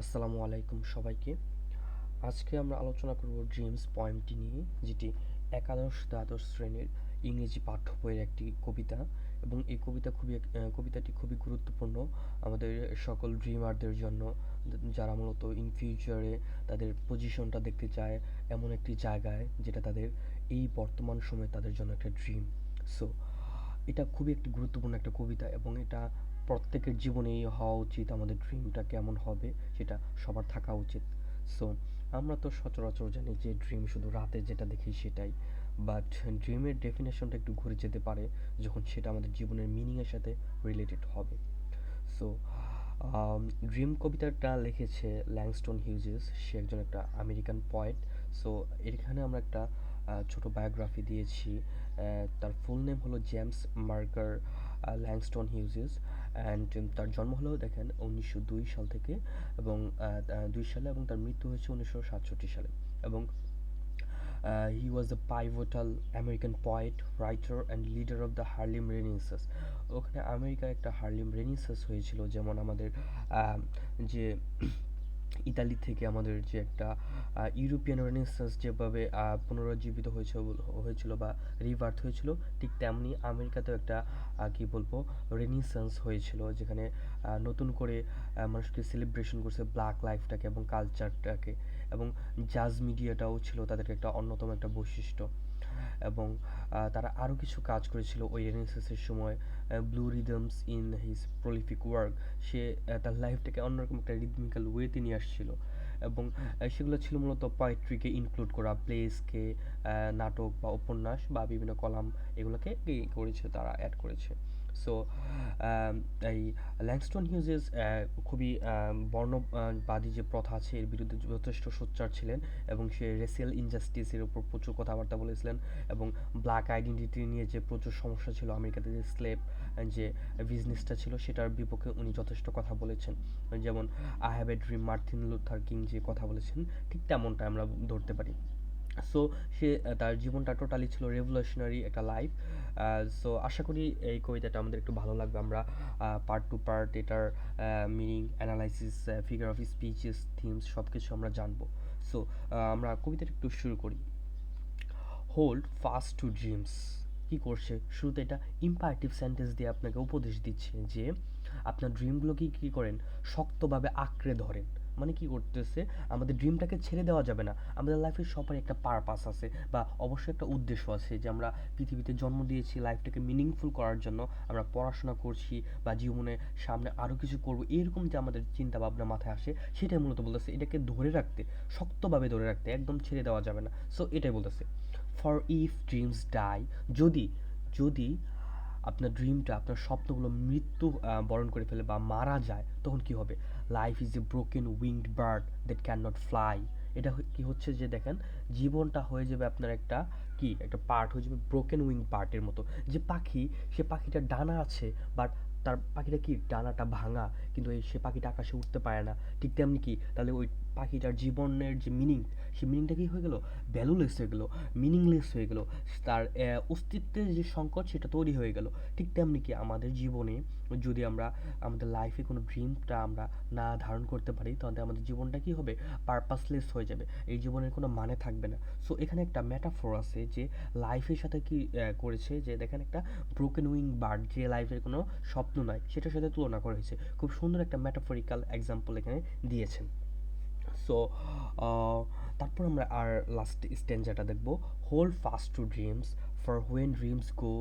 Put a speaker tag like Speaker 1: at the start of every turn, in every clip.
Speaker 1: আসসালামু আলাইকুম সবাইকে। আজকে আমরা আলোচনা করব ড্রিমস পয়েমটি নিয়ে, যেটি একাদশ দ্বাদশ শ্রেণীর ইংরেজি পাঠ্য বইয়ের একটি কবিতা। এবং এই কবিতাটি খুবই গুরুত্বপূর্ণ আমাদের সকল ড্রিমারদের জন্য, যারা মূলত ইন ফিউচারে তাদের পজিশনটা দেখতে চায় এমন একটি জায়গায় যেটা তাদের এই বর্তমান সময়ে তাদের জন্য একটা ড্রিম। সো এটা খুবই একটি গুরুত্বপূর্ণ একটা কবিতা, এবং এটা প্রত্যেকের জীবনেই হওয়া উচিত। আমাদের ড্রিমটা কেমন হবে সেটা সবার থাকা উচিত। সো আমরা তো সচরাচর জানি যে ড্রিম শুধু রাতে যেটা দেখি সেটাই, বাট ড্রিমের ডেফিনেশনটা একটু ঘুরে যেতে পারে যখন সেটা আমাদের জীবনের মিনিংয়ের সাথে রিলেটেড হবে। সো ড্রিম কবিতাটা লিখেছে ল্যাংস্টন হিউজেস। সে একজন একটা আমেরিকান পয়েট। সো এখানে আমরা একটা ছোট বায়োগ্রাফি দিয়েছি। তার ফুল নেম হলো James marker Langston Hughes. And তার জন্ম হলো দেখেন 1902 সাল থেকে, এবং 2 সালে, এবং তার মৃত্যু হয়েছে 1967 সালে। এবং he was a pivotal American poet, writer and leader of the Harlem Renaissance. ওখানে আমেরিকার একটা হার্লিম রেনিসাস হয়েছিল, যেমন আমাদের যে ইতালি থেকে আমাদের যে একটা ইউরোপিয়ান রেনেসাঁস যেভাবে পুনরুজ্জীবিত হয়েছিল বা রিবার্থ হয়েছিল, ঠিক তেমনি আমেরিকাতেও একটা কি বলবো রেনেসাঁস হয়েছিল, যেখানে নতুন করে মানুষকে সেলিব্রেশন করছে ব্ল্যাক লাইফটাকে এবং কালচারটাকে। এবং জাজ মিডিয়াটাও ছিল তাদের একটা অন্যতম একটা বৈশিষ্ট্য। এবং তারা আরও কিছু কাজ করেছিল ওই রেনেসাঁসের সময়। Blue rhythms in his prolific work. সে তার লাইফটাকে অন্যরকম একটা রিদমিক্যাল ওয়েতে নিয়ে আসছিল। এবং সেগুলো ছিল মূলত পোয়েট্রিকে ইনক্লুড করা, প্লেসকে, নাটক বা উপন্যাস বা বিভিন্ন কলাম, এগুলোকে করেছে, তারা অ্যাড করেছে। সো এই ল্যাংস্টন হিউজেস খুবই বর্ণবাদী যে প্রথা আছে এর বিরুদ্ধে যথেষ্ট সোচ্চার ছিলেন, এবং সে রেসিয়াল ইনজাস্টিসের উপর প্রচুর কথাবার্তা বলেছিলেন। এবং ব্ল্যাক আইডেন্টিটি নিয়ে যে প্রচুর সমস্যা ছিল আমেরিকাতে, যে স্লেভ যে বিজনেসটা ছিল সেটার বিপক্ষে উনি যথেষ্ট কথা বলেছেন। যেমন I have a dream, Martin Luther king যে কথা বলেছেন, ঠিক তেমনটা আমরা ধরতে পারি। সো সে তার জীবনটা টোটালি ছিল রেভলিউশনারি একটা লাইফ। সো আশা করি এই কবিতাটা আমাদের একটু ভালো লাগবে। আমরা পার্ট টু পার্ট এটার meaning, analysis, figure of speeches, themes সব কিছু আমরা জানবো। সো আমরা কবিতাটা একটু শুরু করি। Hold fast to dreams. কি করছে শুরুতে এটা ইম্পারেটিভ সেন্টেন্স দিয়ে আপনাকে উপদেশ দিচ্ছে যে আপনার ড্রিমগুলোকে কী করেন, শক্তভাবে আঁকড়ে ধরেন। মানে কি করতেছে, আমাদের ড্রিমটাকে ছেড়ে দেওয়া যাবে না। আমাদের লাইফের সবারই একটা পারপাস আছে, বা অবশ্যই একটা উদ্দেশ্য আছে, যে আমরা পৃথিবীতে জন্ম দিয়েছি লাইফটাকে মিনিংফুল করার জন্য। আমরা পড়াশোনা করছি বা জীবনে সামনে আরও কিছু করব, এরকম যে আমাদের চিন্তা ভাবনা মাথায় আসে, সেটাই মূলত বলতেছে এটাকে ধরে রাখতে, শক্তভাবে ধরে রাখতে, একদম ছেড়ে দেওয়া যাবে না। সো এটাই বলতেছে। ফর ইফ ড্রিমস ডাই, যদি যদি আপনার ড্রিমটা, আপনার স্বপ্নগুলো মৃত্যু বরণ করে ফেলে বা মারা যায়, তখন কি হবে? Life is A broken winked bird that can not fly. এটা কি হচ্ছে যে দেখেন, জীবনটা হয়ে যাবে আপনার একটা কি একটা পার্ট হয়ে যাবে ব্রোকেন উইং পার্টের মতো। যে পাখি, সে পাখিটার ডানা আছে, বাট তার পাখিটা কি ডানাটা ভাঙা, কিন্তু সে পাখিটা আকাশে উঠতে পারে না। ঠিক তেমনি কি, তাহলে ওই পাখিটার জীবনের যে মিনিং, সেই মিনিংটা কি হয়ে গেল? ভ্যালুলেস হয়ে গেল, মিনিংলেস হয়ে গেল। তার অস্তিত্বের যে সংকট সেটা তৈরি হয়ে গেল। ঠিক তেমনি কি আমাদের জীবনে যদি আমরা আমাদের লাইফে কোনো ড্রিমটা আমরা না ধারণ করতে পারি, তাহলে আমাদের জীবনটা কি হবে? পারপাসলেস হয়ে যাবে, এই জীবনের কোনো মানে থাকবে না। সো এখানে একটা মেটাফোর আছে যে লাইফের সাথে কি করেছে, যে দেখেন একটা ব্রোকেন উইং বার্ড, যে লাইফের কোনো স্বপ্ন নাই, সেটার সাথে তুলনা করা হয়েছে। খুব সুন্দর একটা মেটাফরিক্যাল এক্সাম্পল এখানে দিয়েছেন। সো তারপর আমরা আর লাস্ট স্ট্যান্জাটা দেখব। Hold fast to dreams, for when dreams go,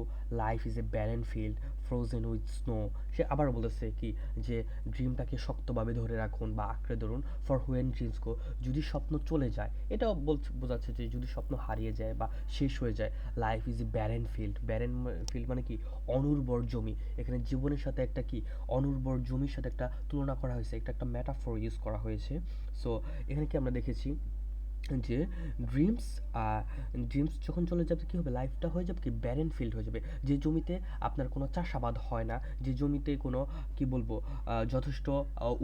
Speaker 1: life is a barren field frozen with snow. সে আবার বলেছে কি, যে ড্রিমটাকে শক্তভাবে ধরে রাখুন বা আঁকড়ে ধরুন। ফর হোয়েন ড্রিমস গো, যদি স্বপ্ন চলে যায়, এটাও বোঝাচ্ছে যে যদি স্বপ্ন হারিয়ে যায় বা শেষ হয়ে যায়। Life is a barren field, barren field মানে কি, অনুর্বর জমি। এখানে জীবনের সাথে একটা কি, অনুর্বর জমির সাথে একটা তুলনা করা হয়েছে, একটা মেটাফোর ইউজ করা হয়েছে। সো এখানে কি আমরা দেখেছি, যে ড্রিমস ড্রিমস যখন চলে যাবে কী হবে, লাইফটা হয়ে যাবে কি ব্যারেন ফিল্ড হয়ে যাবে। যে জমিতে আপনার কোনো চাষাবাদ হয় না, যে জমিতে কোনো কি বলবো যথেষ্ট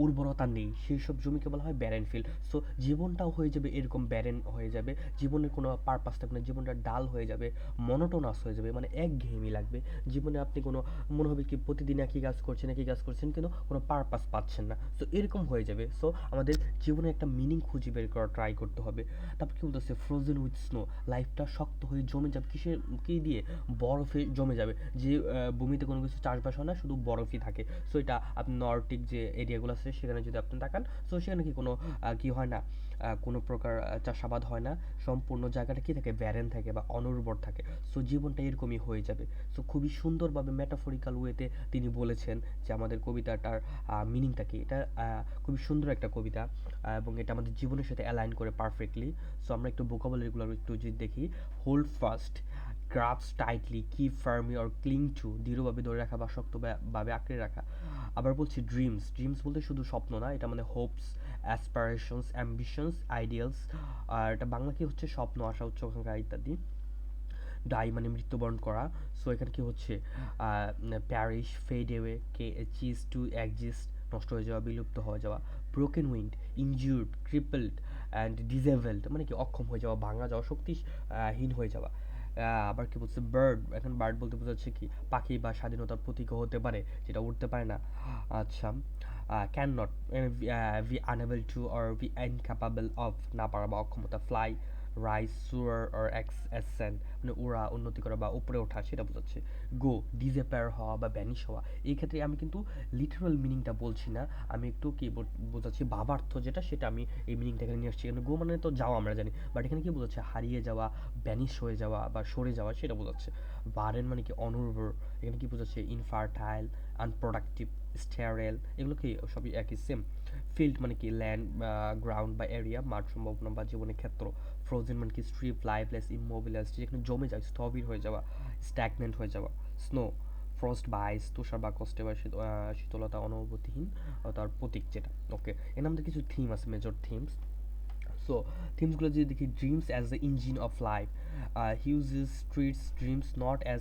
Speaker 1: উর্বরতা নেই, সেই সব জমিকে বলা হয় ব্যারেন ফিল্ড। সো জীবনটাও হয়ে যাবে এরকম ব্যারেন হয়ে যাবে, জীবনের কোনো পারপাস থাকবে না, জীবনটা ডাল হয়ে যাবে, মনোটোনাস হয়ে যাবে, মানে একঘেয়েমি লাগবে জীবনে। আপনি কোনো মনে হবে কি প্রতিদিন একই কাজ করছেন কিন্তু কোনো পারপাস পাচ্ছেন না। সো এরকম হয়ে যাবে। সো আমাদের জীবনে একটা মিনিং খুঁজে বের করা ট্রাই করতে হবে। তারপর কি বলতেছে, ফ্রোজেন উইথ স্নো, লাইফটা শক্ত হয়ে জমে যাবে কিসের, কি দিয়ে, বরফে জমে যাবে। যে ভূমিতে কোনো কিছু চাষবাস হয় না, শুধু বরফই থাকে। সো এটা আপনি নর্ডিক যে এরিয়াগুলো আছে সেখানে যদি আপনি তাকান, সো সেখানে কি কোনো কি হয় না, কোনো প্রকার চাষাবাদ হয় না, সম্পূর্ণ জায়গাটা কি থাকে, ব্যারেন থাকে বা অনুর্বর থাকে। সো জীবনটা এরকমই হয়ে যাবে। সো খুবই সুন্দরভাবে মেটাফরিক্যাল ওয়েতে তিনি বলেছেন যে আমাদের কবিতাটার মিনিংটা কি। এটা খুবই সুন্দর একটা কবিতা, এবং এটা আমাদের জীবনের সাথে অ্যালাইন করে পারফেক্টলি। সো আমরা একটু ভোকাবুলারিগুলো একটু যদি দেখি, hold fast, grasp tightly, keep firmly or ক্লিং two, দৃঢ়ভাবে ধরে রাখা বা শক্তভাবে আঁকড়ে রাখা। আবার বলছি ড্রিমস, ড্রিমস বলতে শুধু স্বপ্ন না, এটা মানে হোপস, অ্যাসপারেশনস, অ্যাম্বিশনস, আইডিয়ালস। আর এটা বাংলা কি হচ্ছে, স্বপ্ন, আশা, উচ্চাকাঙ্ক্ষা ইত্যাদি। ডাই মানে মৃত্যুবরণ করা। সো এখানে কি হচ্ছে, perish, fade away, cease to exist, নষ্ট হয়ে যাওয়া, বিলুপ্ত হয়ে যাওয়া। Broken winged, injured, crippled and disabled, মানে কি অক্ষম হয়ে যাওয়া, ভাঙা যাওয়া, শক্তিহীন হয়ে যাওয়া। আবার কি বলছে, বার্ড, এখন বার্ড বলতে বোঝাচ্ছে কি, পাখি বা স্বাধীনতার প্রতীকও হতে পারে, যেটা উড়তে পারে না। আচ্ছা, can not, be unable to or be incapable of, না পারা বা অক্ষমতা। Fly, rise, soar or ascend, মানে ওড়া, উন্নতি করা বা উপরে ওঠা, সেটা বোঝাচ্ছে। গো, ডিসঅ্যাপিয়ার হওয়া বা ভ্যানিশ হওয়া। এই ক্ষেত্রে আমি কিন্তু লিটারাল মিনিংটা বলছি না, আমি একটু কি বোঝাচ্ছি ভাবার্থ যেটা, সেটা আমি এই মিনিংটা এখানে নিয়ে আসছি। এখানে গো মানে তো যাওয়া আমরা জানি, বাট এখানে কি বোঝাচ্ছে, হারিয়ে যাওয়া, ভ্যানিশ হয়ে যাওয়া বা সরে যাওয়া, সেটা বোঝাচ্ছে। বারেন মানে কি অনুর্বর, এখানে কি বোঝাচ্ছে, ইনফার্টাইল, আনপ্রোডাক্টিভ, স্টেরাইল, এগুলো কি সবই একই সেম। ফিল্ড মানে কি ল্যান্ড, গ্রাউন্ড বা এরিয়া, মাঠ, সম্ভাবনা বা জীবনের ক্ষেত্র। ফ্রোজেন মানে কি স্ট্রিপ, লাইফলেস, ইমোবিলাইজ, যেখানে জমে যায়, স্থবির হয়ে যাওয়া, স্ট্যাগনেন্ট হয়ে যাওয়া। স্নো, ফ্রস্ট বা আইস, তুষার বা কষ্টে বা শীতলতা, অনুভূতিহীন, তার প্রতীক যেটা। ওকে, এর আমাদের কিছু থিম আছে, মেজর থিমস। সো থিমসগুলো যদি দেখি, dreams as the engine of life, Hughes treats dreams not as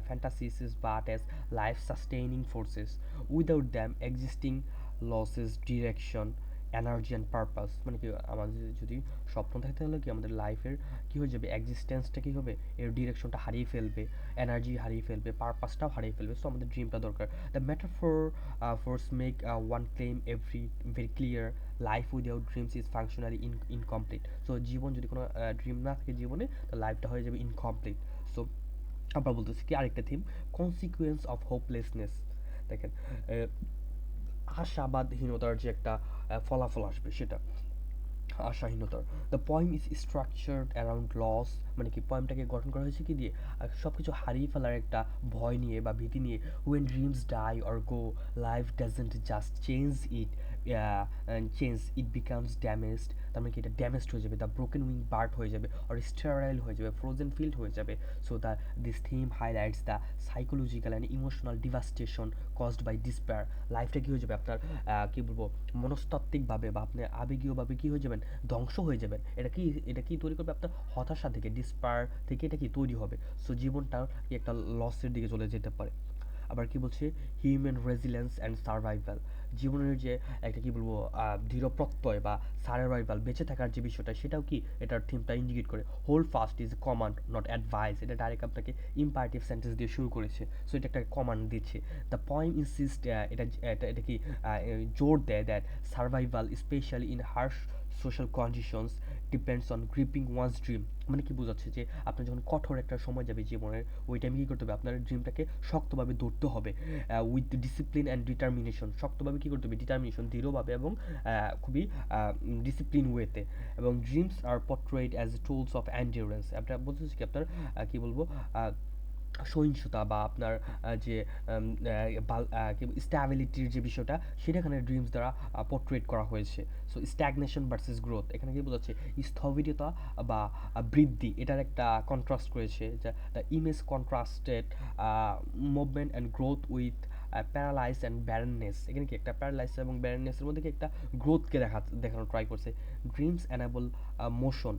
Speaker 1: fantasies but as life sustaining forces, without them existing loses direction, energy and purpose. মানে কি আমাদের যদি স্বপ্ন থাকে তাহলে কি আমাদের লাইফের কী হয়ে যাবে, এক্সিস্টেন্সটা কী হবে, এর ডিরেকশনটা হারিয়ে ফেলবে, এনার্জি হারিয়ে ফেলবে, পারপাসটাও হারিয়ে ফেলবে। সো আমাদের ড্রিমটা দরকার। The metaphor force make one claim very clear, life without dreams is functionally incomplete. So জীবন যদি কোনো ড্রিম না থাকে জীবনে, তো লাইফটা হয়ে যাবে ইনকমপ্লিট। সো আবার বলতেছি কি আরেকটা থিম, কনসিকুয়েন্স অফ হোপলেসনেস। দেখেন, আশাবাদহীনতার যে একটা ফলাফল আসবে, সেটা আশাহীনতার। The poem is structured around loss, মানে কি পয়েমটাকে গঠন করা হয়েছে কি দিয়ে, সব কিছু হারিয়ে ফেলার একটা ভয় নিয়ে বা ভীতি নিয়ে। When dreams die or go, life doesn't just change it becomes damaged, তার মানে কি এটা ড্যামেজড হয়ে যাবে। দ্য ব্রোকেন উইং বার্ট হয়ে যাবে, অর স্টেরাইল হয়ে যাবে, ফ্রোজেন ফিল্ড হয়ে যাবে। So this theme highlights the psychological and emotional devastation caused by despair. লাইফটা কী হয়ে যাবে আপনার, কী বলবো, মনস্তাত্ত্বিকভাবে বা আপনি আবেগীয়ভাবে কী হয়ে যাবেন, ধ্বংস হয়ে যাবেন। এটা কি তৈরি করবে, আপনার হতাশা থেকে, ডিসপার থেকে এটা কি তৈরি হবে। সো জীবনটা কি একটা লসের দিকে চলে যেতে পারে। আবার কি বলছে, হিউম্যান রেজিলিয়েন্স অ্যান্ড সার্ভাইভাল, জীবনের যে একটা কি বলবো দৃঢ় প্রত্যয় বা সার্ভাইভাল, বেঁচে থাকার যে বিষয়টা, সেটাও কি এটার থিমটা ইন্ডিকেট করে। Hold fast is command not advice, এটা ডাইরেক্ট আপনাকে ইম্পারেটিভ সেন্টেন্স দিয়ে শুরু করেছে। সো এটা একটা কমান্ড দিচ্ছে। দ্য পয়েম ইনসিস্ট, এটা কি জোর দেয় that survival specially in harsh social conditions depends on gripping one's dream. মানে কি বোঝাচ্ছে যে আপনার যখন কঠোর একটা সময় যাবে জীবনের, ওই টাইমে কী করতে হবে, আপনার ড্রিমটাকে শক্তভাবে ধরতে হবে, উইথ ডিসিপ্লিন অ্যান্ড ডিটারমিনেশন, শক্তভাবে কী করতে হবে, ডিটারমিনেশন, দৃঢ়ভাবে এবং খুবই ডিসিপ্লিন ওয়েতে। এবং dreams are portrayed as tools of endurance, আপনার বলতেছে কি আপনার কী বলবো সহিংসতা বা আপনার যে স্ট্যাবিলিটির যে বিষয়টা, সেটা এখানে ড্রিমস দ্বারা পোর্ট্রেট করা হয়েছে। সো স্ট্যাগনেশন ভার্সেস গ্রোথ, এখানে কি বোঝাচ্ছে, স্থবিরতা বা বৃদ্ধি, এটার একটা কন্ট্রাস্ট করেছে। The image contrasted movement and growth with paralyse and barrenness, এখানে কি একটা প্যারালাইজ এবং ব্যারেননেসের মধ্যে কি একটা গ্রোথকে দেখানো ট্রাই করছে। Dreams enable motion,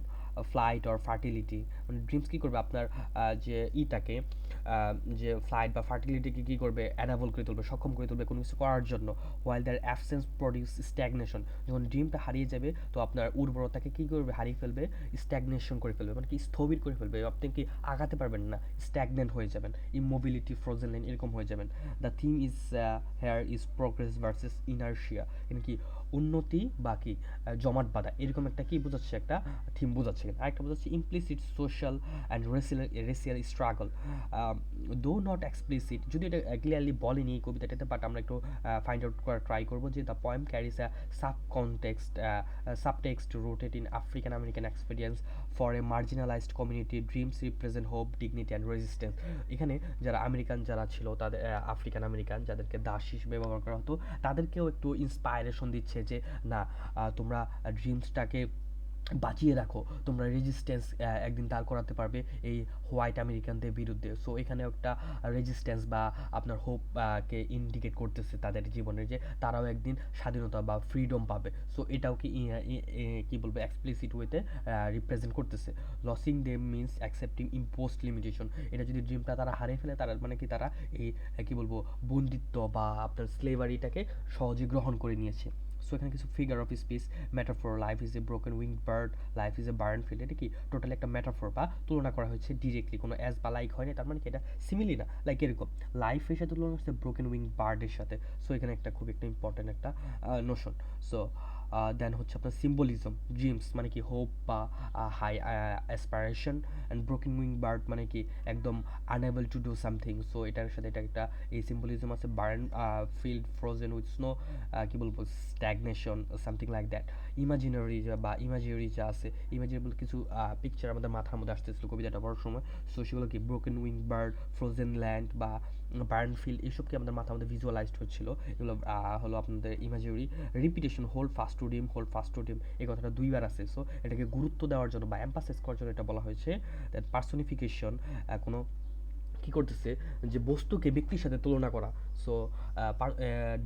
Speaker 1: flight or fertility, মানে ড্রিমস কী করবে আপনার যে ইটাকে যে ফ্লাইট বা ফার্টিলিটিকে কী করবে, অ্যানাবল করে তুলবে, সক্ষম করে তুলবে কোনো কিছু করার জন্য। While their absence produce stagnation, যখন ড্রিমটা হারিয়ে যাবে তো আপনার উর্বরতাকে কী করবে, হারিয়ে ফেলবে, স্ট্যাগনেশন করে ফেলবে, মানে কি স্থবির করে ফেলবে, আপনি কি আগাতে পারবেন না, স্ট্যাগনেন্ট হয়ে যাবেন, ইমোবিলিটি, ফ্রোজেন লাইন এরকম হয়ে যাবেন। The theme is here is progress versus inertia, এখানে কি উন্নতি বা কি জমাট বাঁধা, এরকম একটা কি বোঝাচ্ছে, একটা থিম বোঝাচ্ছে। আরেকটা বোঝাচ্ছে implicit social and racial struggle, দো নট এক্সপ্লিসিট, যদি এটা ক্লিয়ারলি বলেনি এই কবিতাটাতে, বাট আমরা একটু ফাইন্ড আউট করার ট্রাই করবো যে the poem carries a subtext rooted in African American experience for a marginalised community, dreams represent hope, dignity and resistance. এখানে যারা আমেরিকান যারা ছিল তাদের আফ্রিকান আমেরিকান যাদেরকে দাস হিসেবে ব্যবহার করা হতো, তাদেরকেও একটু ইন্সপায়ারেশন দিচ্ছে যে না, তোমরা ড্রিমসটাকে বাঁচিয়ে রাখো, তোমরা রেজিস্ট্যান্স একদিন দাঁড় করাতে পারবে এই হোয়াইট আমেরিকানদের বিরুদ্ধে। সো এখানেও একটা রেজিস্ট্যান্স বা আপনার হোপ কে ইন্ডিকেট করতেছে তাদের জীবনের, যে তারাও একদিন স্বাধীনতা বা ফ্রিডম পাবে। সো এটাও কি বলবো, এক্সপ্লিসিট ওয়েতে রিপ্রেজেন্ট করতেছে। Losing them means accepting ইম্পোস্ট limitation, এটা যদি ড্রিমটা তারা হারিয়ে ফেলে, তারা মানে কি তারা এই কি বলবো বন্দিত্ব বা আপনার স্লেভারিটাকে সহজে গ্রহণ করে নিয়েছে। সো এখানে কিছু figure of speech, metaphor, life is A broken winked bird, life is A burn field, এটা কি টোটালি একটা মেটাফোর বা তুলনা করা হয়েছে ডিরেক্টলি, কোনো অ্যাজ বা লাইক হয়নি, তার মানে কি এটা সিমিলি না, লাইক এরকম লাইফের সাথে তুলনা হচ্ছে ব্রোকেন উইং বার্ডের সাথে। সো এখানে একটা খুব একটা ইম্পর্টেন্ট একটা নোশন। সো দেন হচ্ছে আপনার সিম্বলিজম, ড্রিমস মানে কি হোপ বা high aspiration, and broken wing bird মানে কি একদম unable to do something. So এটার সাথে এটা একটা এই সিম্বলিজম আছে। Barren field frozen with snow, কি বলবো stagnation, something like that. Imaginary বা ইমাজিনারি যা আছে, ইমাজিনেবল কিছু পিকচার আমাদের মাথার মধ্যে আসতেছিল কবিতাটা পড়ার সময়। সো সেগুলো কি broken wing bird, frozen land বা বার্ন ফিল্ড, এইসব কি আমাদের মাথার মধ্যে ভিজুয়ালাইজড হচ্ছিল। এগুলো হলো আপনাদের imaginary. Repetition, hold fast to dreams, hold fast to dreams, এই কথাটা দুইবার আছে। সো এটাকে গুরুত্ব দেওয়ার জন্য বা এম্পাসাইজ করার জন্য এটা বলা হয়েছে। দ্যাট পার্সোনিফিকেশন, কোনো কি করতেছে যে বস্তুকে ব্যক্তির সাথে তুলনা করা। সো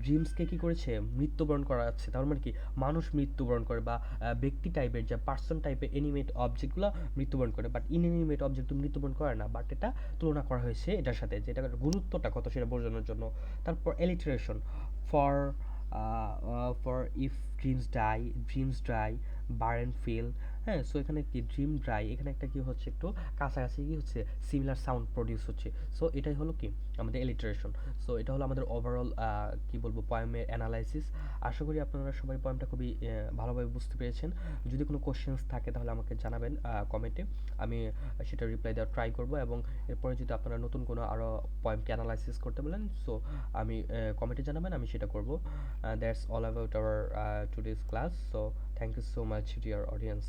Speaker 1: ড্রিমসকে কি করেছে, মৃত্যুবরণ করা যাচ্ছে, তার মানে কি মানুষ মৃত্যুবরণ করে বা ব্যক্তি টাইপের যে পার্সন টাইপের এনিমেট অবজেক্টগুলো মৃত্যুবরণ করে, বাট ইনএনিমেট অবজেক্ট তো মৃত্যুবরণ করে না, বাট এটা তুলনা করা হয়েছে এটার সাথে, যেটা গুরুত্বটা কত সেটা বোঝানোর জন্য। তারপর alliteration, for if dreams die barren field. হ্যাঁ, সো এখানে কি ড্রিম ড্রাই, এখানে একটা কি হচ্ছে একটু কাছাকাছি কি হচ্ছে সিমিলার সাউন্ড প্রডিউস হচ্ছে। সো এটাই হলো কি আমাদের এলিটারেশন। সো এটা হলো আমাদের ওভারঅল কি বলবো পয়েমের অ্যানালাইসিস। আশা করি আপনারা সবাই পয়েমটা খুবই ভালোভাবে বুঝতে পেরেছেন। যদি কোনো কোশ্চেন্স থাকে তাহলে আমাকে জানাবেন কমেন্টে, আমি সেটা রিপ্লাই দেওয়ার ট্রাই করব। এবং এরপরে যদি আপনারা নতুন কোনো আরও পয়েমকে অ্যানালাইসিস করতে বলেন, সো আমি কমেন্টে জানাবেন, আমি সেটা করব। That's all about our today's class. So thank you so much to your audience.